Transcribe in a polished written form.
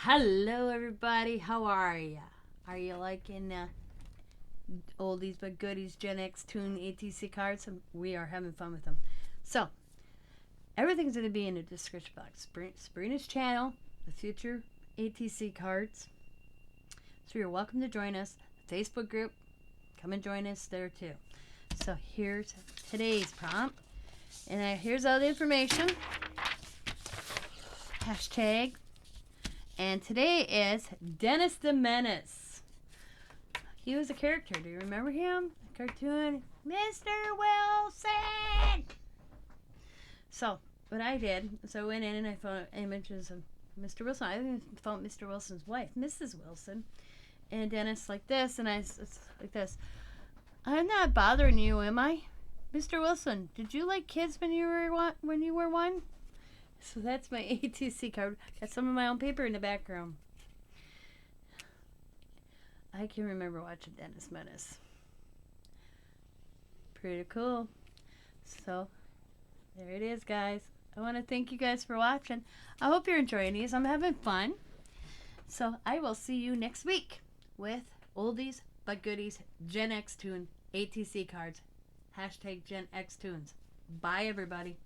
Hello, everybody. How are ya? Are you liking oldies but goodies Gen X Toon ATC cards? We are having fun with them. So, everything's going to be in the description box. Sabrina's channel, the future ATC cards. So, you're welcome to join us. The Facebook group, come and join us there too. So, here's today's prompt. And here's all the information. Hashtag. And today is Dennis the Menace. He was a character. Do you remember him? A cartoon. Mr. Wilson! So, what I did is I went in and I found images of Mr. Wilson. I even found Mr. Wilson's wife, Mrs. Wilson. And Dennis like this, and it's like this. I'm not bothering you, am I? Mr. Wilson, did you like kids when you were one? So that's my ATC card. Got some of my own paper in the background. I can remember watching Dennis Menace. Pretty cool. So, there it is, guys. I want to thank you guys for watching. I hope you're enjoying these. I'm having fun. So, I will see you next week with Oldies but Goodies Gen X Toon ATC cards. Hashtag Gen X Toons. Bye, everybody.